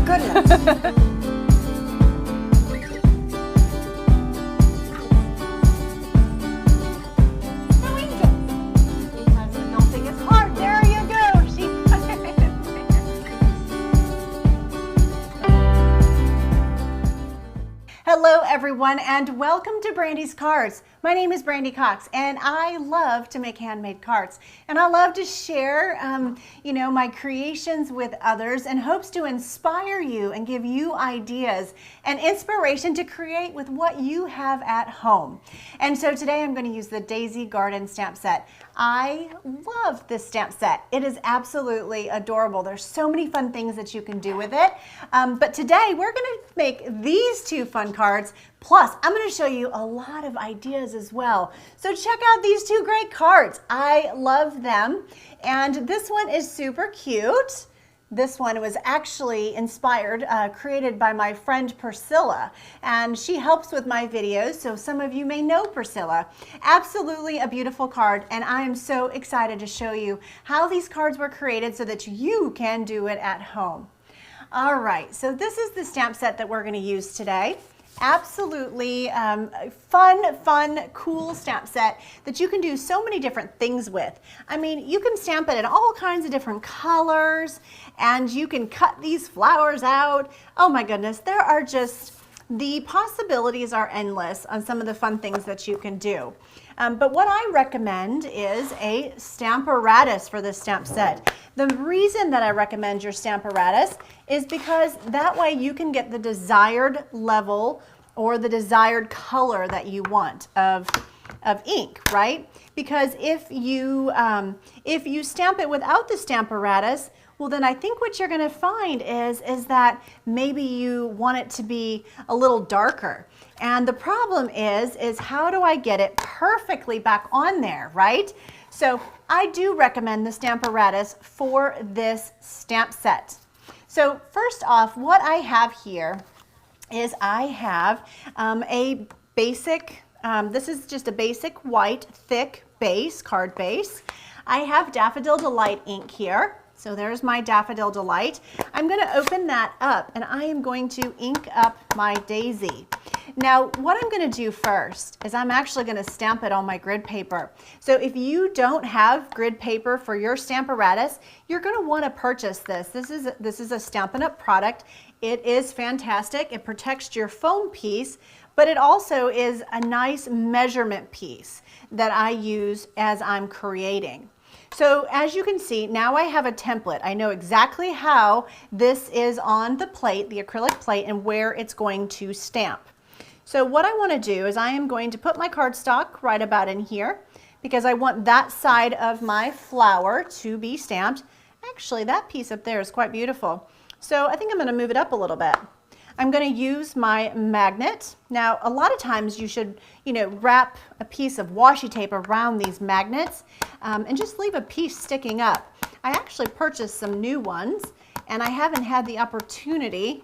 goodness. Hello everyone and welcome to Brandy's Cards. My name is Brandy Cox and I love to make handmade cards, and I love to share my creations with others in hopes to inspire you and give you ideas and inspiration to create with what you have at home. And so today I'm going to use the Daisy Garden stamp set. I love this stamp set. It is absolutely adorable. There's so many fun things that you can do with it. But today we're going to make these two fun cards. Plus, I'm going to show you a lot of ideas as well. So check out these two great cards. I love them. And this one is super cute. This one was actually inspired, created by my friend Priscilla, and she helps with my videos, so some of you may know Priscilla. Absolutely a beautiful card, and I am so excited to show you how these cards were created so that you can do it at home. All right, so this is the stamp set that we're going to use today. Absolutely fun, cool stamp set that you can do so many different things with. I mean, you can stamp it in all kinds of different colors, and you can cut these flowers out. Oh my goodness, there are just, the possibilities are endless on some of the fun things that you can do. But what I recommend is a Stamparatus for this stamp set. The reason that I recommend your Stamparatus is because that way you can get the desired level or the desired color that you want of ink, right? Because if you stamp it without the Stamparatus, well then I think what you're going to find is that maybe you want it to be a little darker. And the problem is how do I get it perfectly back on there, right? So I do recommend the Stamparatus for this stamp set. So first off, what I have here is I have a basic, this is just a basic white thick base, card base. I have Daffodil Delight ink here. So there's my Daffodil Delight. I'm going to open that up and I am going to ink up my daisy. Now what I'm going to do first is I'm actually going to stamp it on my grid paper. So if you don't have grid paper for your Stamparatus, you're going to want to purchase this. This is a Stampin' Up! Product. It is fantastic. It protects your foam piece, but it also is a nice measurement piece that I use as I'm creating. So as you can see, now I have a template. I know exactly how this is on the plate, the acrylic plate, and where it's going to stamp. So what I want to do is I am going to put my cardstock right about in here because I want that side of my flower to be stamped. Actually, that piece up there is quite beautiful. So I think I'm going to move it up a little bit. I'm going to use my magnet. Now, a lot of times you should, wrap a piece of washi tape around these magnets and just leave a piece sticking up. I actually purchased some new ones and I haven't had the opportunity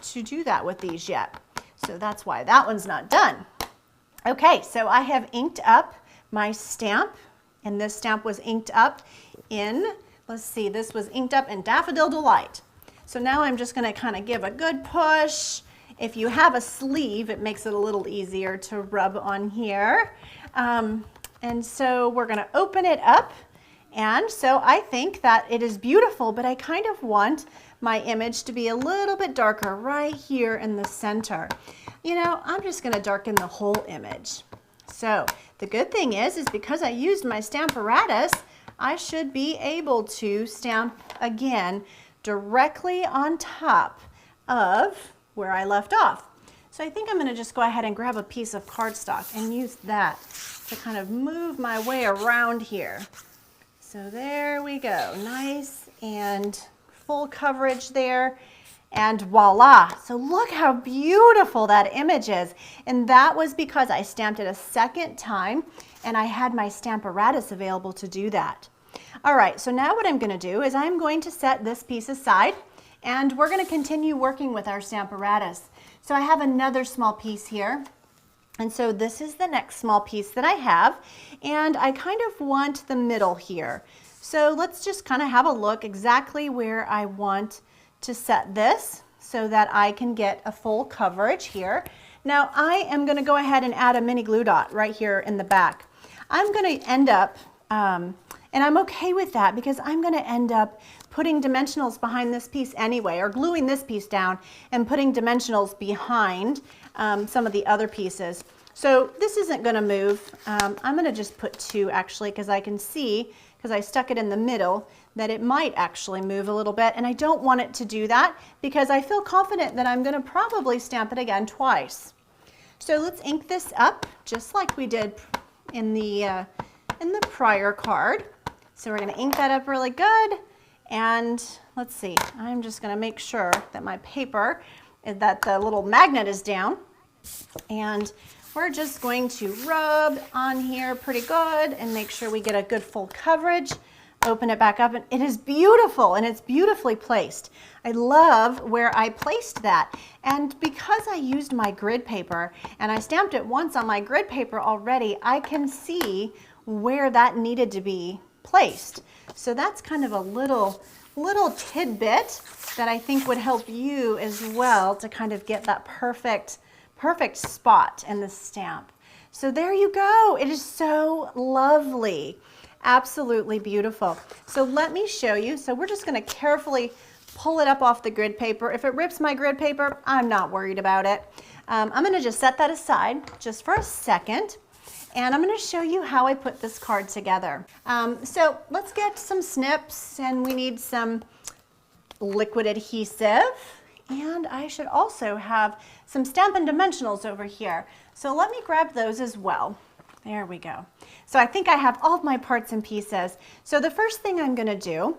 to do that with these yet. So that's why that one's not done. Okay, so I have inked up my stamp, and this stamp was inked up in, let's see, this was inked up in Daffodil Delight. So now I'm just going to kind of give a good push. If you have a sleeve, it makes it a little easier to rub on here. And so we're going to open it up. And so I think that it is beautiful, but I kind of want my image to be a little bit darker right here in the center. I'm just going to darken the whole image. So the good thing is because I used my Stamparatus, I should be able to stamp again directly on top of where I left off. So I think I'm going to just go ahead and grab a piece of cardstock and use that to kind of move my way around here. So there we go, nice and full coverage there, and voila. So look how beautiful that image is, and that was because I stamped it a second time and I had my Stamparatus available to do that. All right, so now what I'm going to do is I'm going to set this piece aside and we're going to continue working with our Stamparatus. So I have another small piece here, and so this is the next small piece that I have, and I kind of want the middle here. So let's just kind of have a look exactly where I want to set this. so that I can get a full coverage here. Now I am going to go ahead and add a mini glue dot right here in the back. I'm going to end up, and I'm okay with that because I'm going to end up putting dimensionals behind this piece anyway, or gluing this piece down and putting dimensionals behind some of the other pieces. So this isn't going to move. I'm going to just put 2 actually, because I can see, because I stuck it in the middle, that it might actually move a little bit, and I don't want it to do that because I feel confident that I'm going to probably stamp it again twice. So let's ink this up just like we did in the prior card. So we're going to ink that up really good, and let's see, I'm just going to make sure that my paper, that the little magnet is down, and we're just going to rub on here pretty good and make sure we get a good full coverage. Open it back up, and it is beautiful, and it's beautifully placed. I love where I placed that, and because I used my grid paper and I stamped it once on my grid paper already, I can see where that needed to be placed. So that's kind of a little tidbit that I think would help you as well to kind of get that perfect spot in the stamp. So there you go. It is so lovely. Absolutely beautiful. So let me show you. So we're just going to carefully pull it up off the grid paper. If it rips my grid paper, I'm not worried about it. I'm going to just set that aside just for a second, and I'm going to show you how I put this card together. So let's get some snips, and we need some liquid adhesive, and I should also have some Stampin' Dimensionals over here. So let me grab those as well. There we go. So I think I have all of my parts and pieces. So the first thing I'm going to do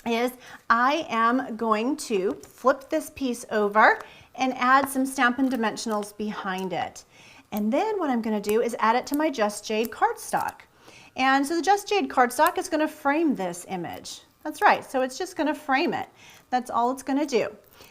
is I am going to flip this piece over and add some Stampin' Dimensionals behind it. And then what I'm going to do is add it to my Just Jade cardstock. And so the Just Jade cardstock is going to frame this image. That's right. So it's just going to frame it. That's all it's going to do.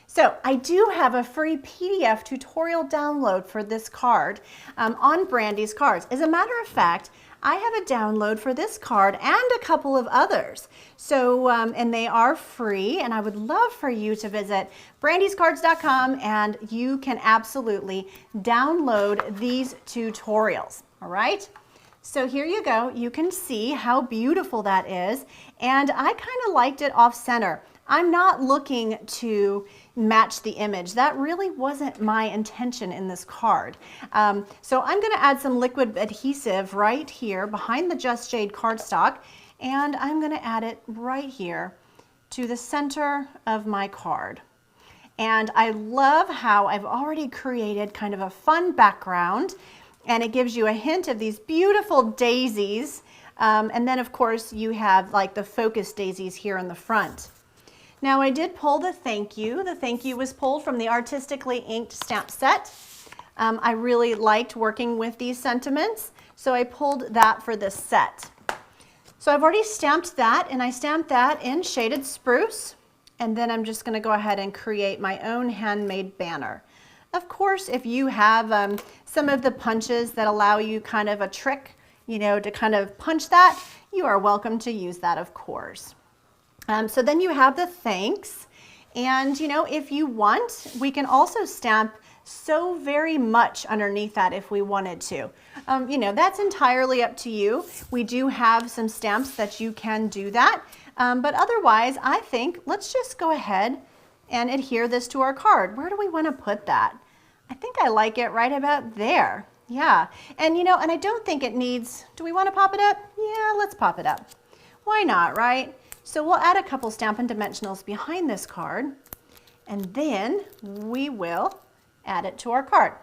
So I do have a free PDF tutorial download for this card on Brandy's cards. As a matter of fact, I have a download for this card and a couple of others. So, and they are free, and I would love for you to visit brandyscards.com, and you can absolutely download these tutorials, all right? So here you go. You can see how beautiful that is, and I kind of liked it off center. I'm not looking to match the image. That really wasn't my intention in this card. So I'm going to add some liquid adhesive right here behind the Just Jade cardstock, and I'm going to add it right here to the center of my card. And I love how I've already created kind of a fun background, and it gives you a hint of these beautiful daisies. And then of course you have like the focus daisies here in the front. Now I did pull the thank you. The thank you was pulled from the Artistically Inked stamp set. I really liked working with these sentiments, so I pulled that for this set. So I've already stamped that, and I stamped that in Shaded Spruce, and then I'm just going to go ahead and create my own handmade banner. Of course, if you have some of the punches that allow you kind of a trick, you know, to kind of punch that, you are welcome to use that, of course. So then you have the thanks, and you know, if you want, we can also stamp so very much underneath that if we wanted to. You know, that's entirely up to you. We do have some stamps that you can do that, but otherwise I think let's just go ahead and adhere this to our card. Where do we want to put that? I think I like it right about there. Yeah, and you know, and I don't think it needs, do we want to pop it up? Yeah, let's pop it up. Why not, right? So we'll add a couple Stampin' Dimensionals behind this card, and then we will add it to our card.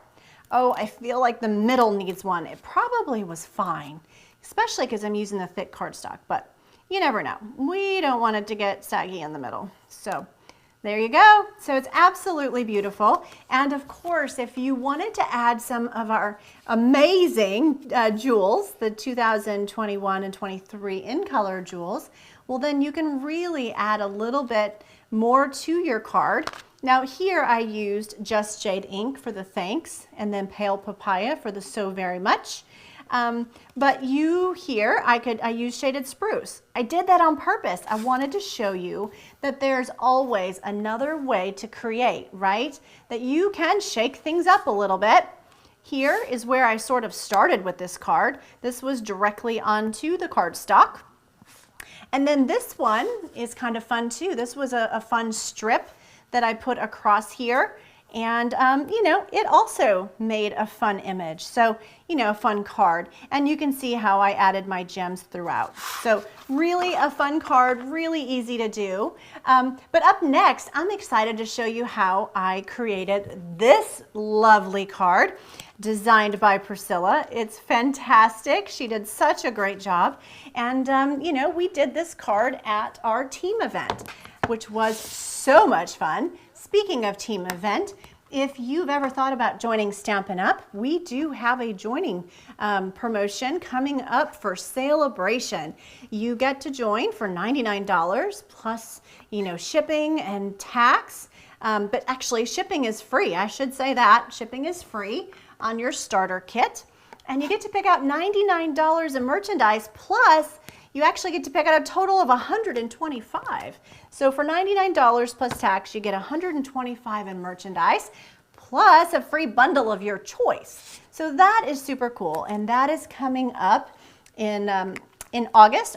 Oh, I feel like the middle needs one. It probably was fine, especially because I'm using the thick cardstock, but you never know. We don't want it to get saggy in the middle. So there you go. So it's absolutely beautiful. And of course, if you wanted to add some of our amazing jewels, the 2021 and 23 in color jewels, well then you can really add a little bit more to your card. Now here I used Just Jade ink for the thanks, and then Pale Papaya for the so very much. But you here, I use shaded spruce. I did that on purpose. I wanted to show you that there's always another way to create, right? That you can shake things up a little bit. Here is where I sort of started with this card. This was directly onto the cardstock. And then this one is kind of fun too. This was a fun strip that I put across here. And, you know, it also made a fun image. So, you know, a fun card. And you can see how I added my gems throughout. So really a fun card, really easy to do. But up next, I'm excited to show you how I created this lovely card designed by Priscilla. It's fantastic. She did such a great job. And, you know, we did this card at our team event, which was so much fun. Speaking of team event, if you've ever thought about joining Stampin' Up, we do have a joining promotion coming up for Celebration. You get to join for $99 plus, you know, shipping and tax. But actually shipping is free. I should say that. Shipping is free on your starter kit. And you get to pick out $99 in merchandise, plus you actually get to pick out a total of $125. So for $99 plus tax, you get $125 in merchandise, plus a free bundle of your choice. So that is super cool, and that is coming up in August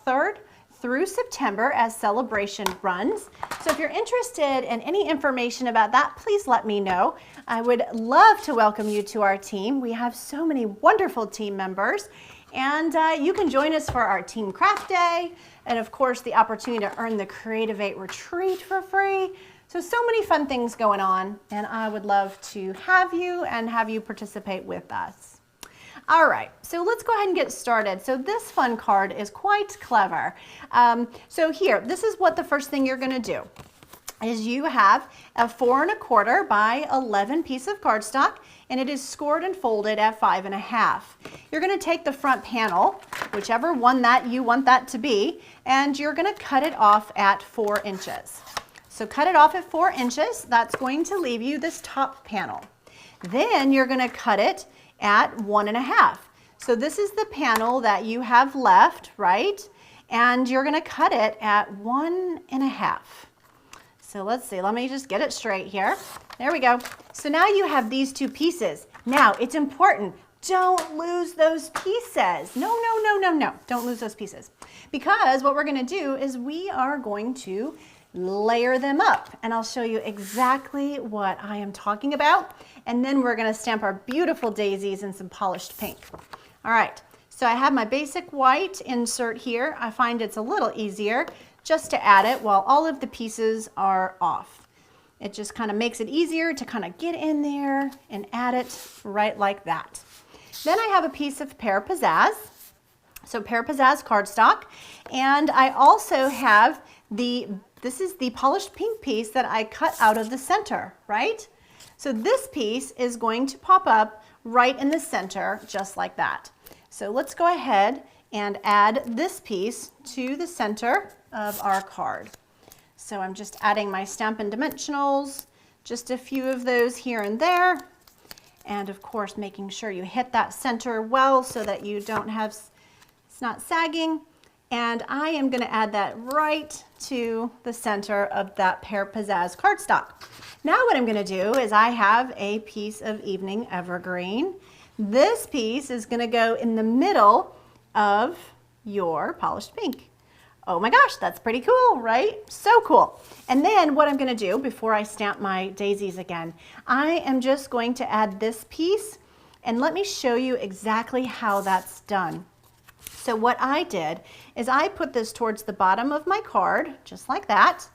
3rd through September as Celebration runs. So if you're interested in any information about that, please let me know. I would love to welcome you to our team. We have so many wonderful team members. And you can join us for our Team Craft Day, and of course the opportunity to earn the Creative 8 Retreat for free. So many fun things going on, and I would love to have you and have you participate with us. All right, so let's go ahead and get started. So this fun card is quite clever. So here, this is what the first thing you're gonna do is you have a 4 1/4 by 11 piece of cardstock, and it is scored and folded at 5 1/2. You're going to take the front panel, whichever one that you want that to be, and you're going to cut it off at 4 inches. So cut it off at 4 inches. That's going to leave you this top panel. Then you're going to cut it at 1 1/2. So this is the panel that you have left, right? And you're going to cut it at 1 1/2. So let's see, let me just get it straight here. There we go. So now you have these two pieces. Now it's important, don't lose those pieces. No, don't lose those pieces. Because what we're gonna do is we are going to layer them up, and I'll show you exactly what I am talking about. And then we're gonna stamp our beautiful daisies in some polished pink. All right, so I have my basic white insert here. I find it's a little easier just to add it while all of the pieces are off. It just kind of makes it easier to kind of get in there and add it right like that. Then I have a piece of Pear Pizzazz. So Pear Pizzazz cardstock. And I also have this is the polished pink piece that I cut out of the center, right? So this piece is going to pop up right in the center, just like that. So let's go ahead and add this piece to the center of our card. So I'm just adding my Stampin' Dimensionals, just a few of those here and there. And of course, making sure you hit that center well so that you don't have, it's not sagging. And I am gonna add that right to the center of that Pear Pizzazz cardstock. Now what I'm gonna do is I have a piece of Evening Evergreen. This piece is gonna go in the middle of your polished pink. Oh my gosh, that's pretty cool, right? So cool. And then what I'm gonna do before I stamp my daisies again, I am just going to add this piece, and let me show you exactly how that's done. So what I did is I put this towards the bottom of my card, just like that,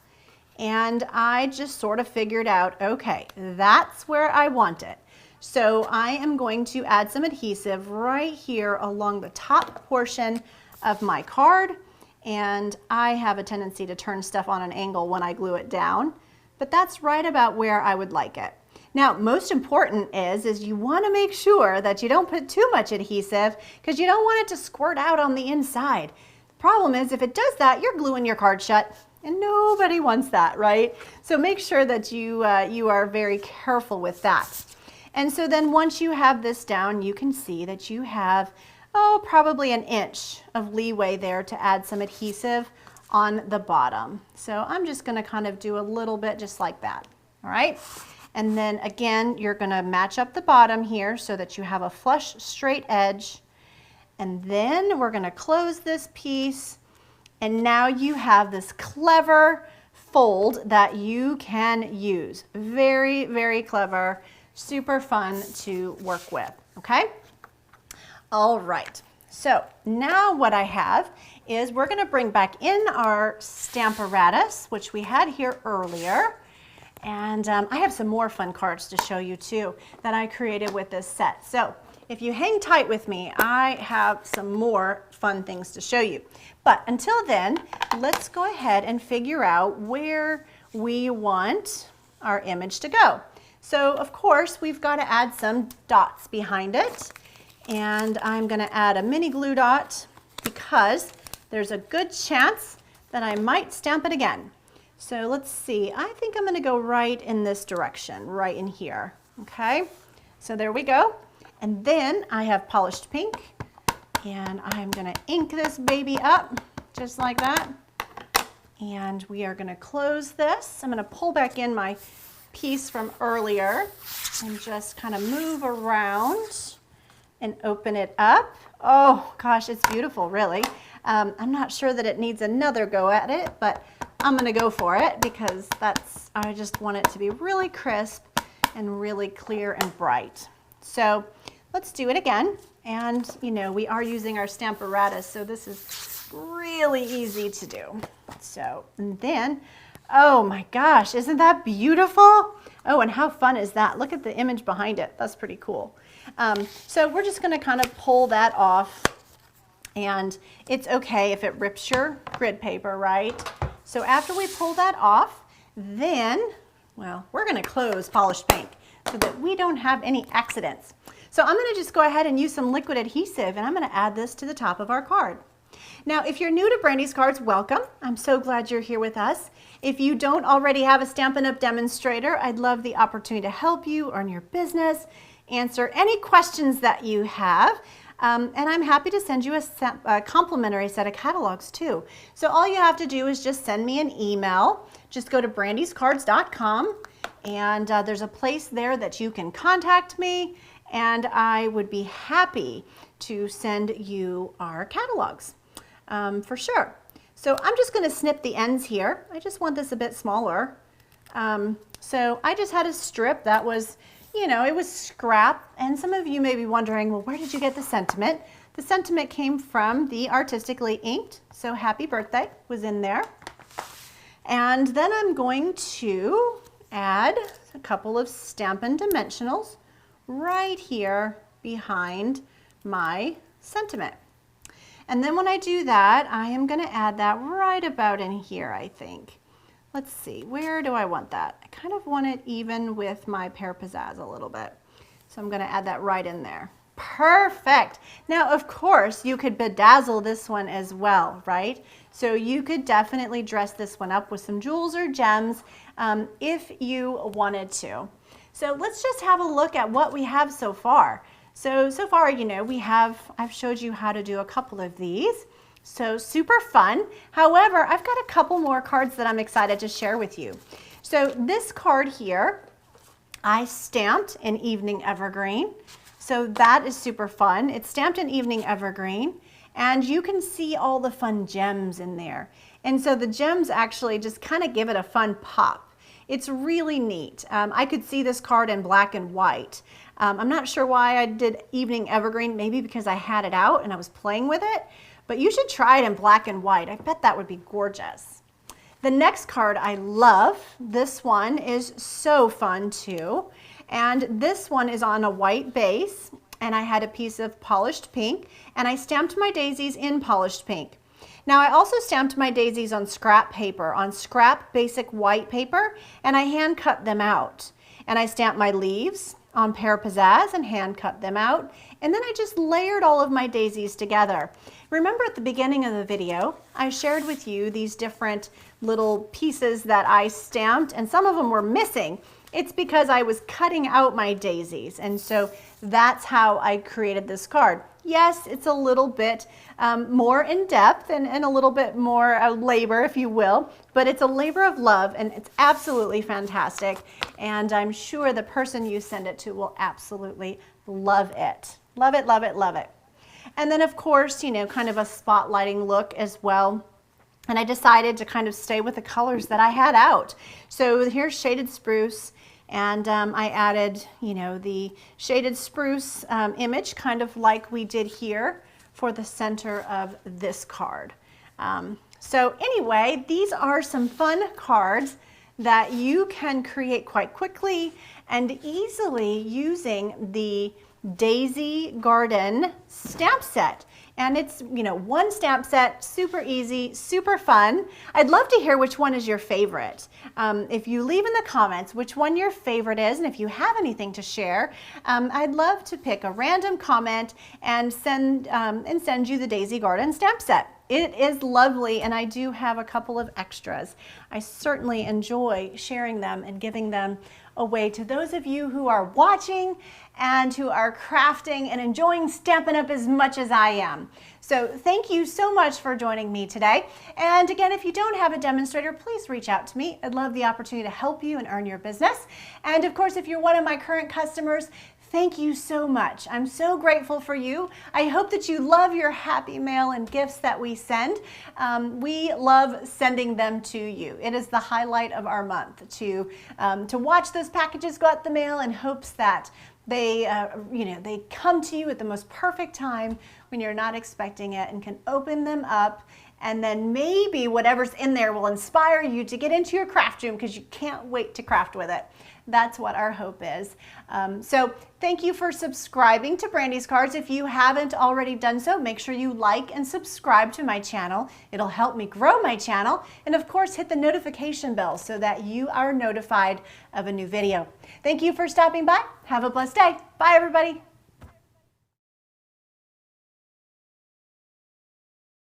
and I just sort of figured out, okay, that's where I want it. So I am going to add some adhesive right here along the top portion of my card, and I have a tendency to turn stuff on an angle when I glue it down, but that's right about where I would like it. Now, most important is you want to make sure that you don't put too much adhesive because you don't want it to squirt out on the inside. The problem is if it does that, you're gluing your card shut, and nobody wants that, right? So make sure that you are very careful with that. And so then once you have this down, you can see that you have, oh, probably an inch of leeway there to add some adhesive on the bottom. So I'm just going to kind of do a little bit just like that. All right. And then again, you're going to match up the bottom here so that you have a flush, straight edge. And then we're going to close this piece. And now you have this clever fold that you can use. Very, very clever, super fun to work with. Okay. All right. So now what I have is we're going to bring back in our Stamparatus, which we had here earlier. And I have some more fun cards to show you too that I created with this set. So if you hang tight with me, I have some more fun things to show you. But until then, let's go ahead and figure out where we want our image to go. So of course, we've got to add some dots behind it. And I'm going to add a mini glue dot because there's a good chance that I might stamp it again. So let's see, I think I'm going to go right in this direction, right in here. Okay, so there we go. And then I have polished pink, and I'm going to ink this baby up just like that. And we are going to close this. I'm going to pull back in my piece from earlier and just kind of move around and open it up. Oh gosh, it's beautiful, really. I'm not sure that it needs another go at it, but I'm gonna go for it because I just want it to be really crisp and really clear and bright. So let's do it again. And you know, we are using our Stamparatus, so this is really easy to do. So, and then, oh my gosh, isn't that beautiful? Oh, and how fun is that? Look at the image behind it. That's pretty cool. So we're just gonna kind of pull that off, and it's okay if it rips your grid paper, right? So after we pull that off, then, well, we're gonna close polished pink so that we don't have any accidents. So I'm gonna just go ahead and use some liquid adhesive, and I'm gonna add this to the top of our card. Now, if you're new to Brandy's Cards, welcome. I'm so glad you're here with us. If you don't already have a Stampin' Up! Demonstrator, I'd love the opportunity to help you earn your business, answer any questions that you have. And I'm happy to send you a complimentary set of catalogs too. So all you have to do is just send me an email. Just go to brandyscards.com, and there's a place there that you can contact me, and I would be happy to send you our catalogs for sure. So I'm just going to snip the ends here. I just want this a bit smaller. So I just had a strip that was, you know, it was scrap, and some of you may be wondering, well, where did you get the sentiment? The sentiment came from the Artistically Inked, so happy birthday was in there. And then I'm going to add a couple of Stampin' Dimensionals right here behind my sentiment. And then when I do that, I am going to add that right about in here, I think. Let's see, where do I want that? I kind of want it even with my Pear Pizzazz a little bit. So I'm going to add that right in there. Perfect. Now, of course, you could bedazzle this one as well, right? So you could definitely dress this one up with some jewels or gems if you wanted to. So let's just have a look at what we have so far. So far, you know, I've showed you how to do a couple of these. So super fun. However, I've got a couple more cards that I'm excited to share with you. So this card here, I stamped in Evening Evergreen. So that is super fun. It's stamped in Evening Evergreen, and you can see all the fun gems in there. And so the gems actually just kind of give it a fun pop. It's really neat. I could see this card in black and white. I'm not sure why I did Evening Evergreen, maybe because I had it out and I was playing with it, but you should try it in black and white. I bet that would be gorgeous. The next card I love. This one is so fun too. And this one is on a white base, and I had a piece of polished pink, and I stamped my daisies in polished pink. Now I also stamped my daisies on scrap paper, on scrap basic white paper, and I hand cut them out. And I stamped my leaves on Pear Pizzazz and hand cut them out. And then I just layered all of my daisies together. Remember at the beginning of the video, I shared with you these different little pieces that I stamped, and some of them were missing. It's because I was cutting out my daisies, and so that's how I created this card. Yes, it's a little bit more in depth and a little bit more labor, if you will, but it's a labor of love, and it's absolutely fantastic, and I'm sure the person you send it to will absolutely love it. Love it, love it, love it. And then of course, you know, kind of a spotlighting look as well. And I decided to kind of stay with the colors that I had out. So here's Shaded Spruce, and I added, you know, the Shaded Spruce image, kind of like we did here for the center of this card. So anyway, these are some fun cards that you can create quite quickly and easily using the Daisy Garden stamp set. And it's, you know, one stamp set, super easy, super fun. I'd love to hear which one is your favorite. If you leave in the comments which one your favorite is, and if you have anything to share, I'd love to pick a random comment and send you the Daisy Garden stamp set. It is lovely, and I do have a couple of extras. I certainly enjoy sharing them and giving them away to those of you who are watching and who are crafting and enjoying Stampin' Up! As much as I am. So thank you so much for joining me today. And again, if you don't have a demonstrator, please reach out to me. I'd love the opportunity to help you and earn your business. And of course, if you're one of my current customers, thank you so much. I'm so grateful for you. I hope that you love your happy mail and gifts that we send. We love sending them to you. It is the highlight of our month to watch those packages go out the mail in hopes that they, they come to you at the most perfect time when you're not expecting it and can open them up, and then maybe whatever's in there will inspire you to get into your craft room because you can't wait to craft with it. That's what our hope is. So thank you for subscribing to Brandy's Cards. If you haven't already done so, make sure you like and subscribe to my channel. It'll help me grow my channel. And of course, hit the notification bell so that you are notified of a new video. Thank you for stopping by. Have a blessed day. Bye, everybody.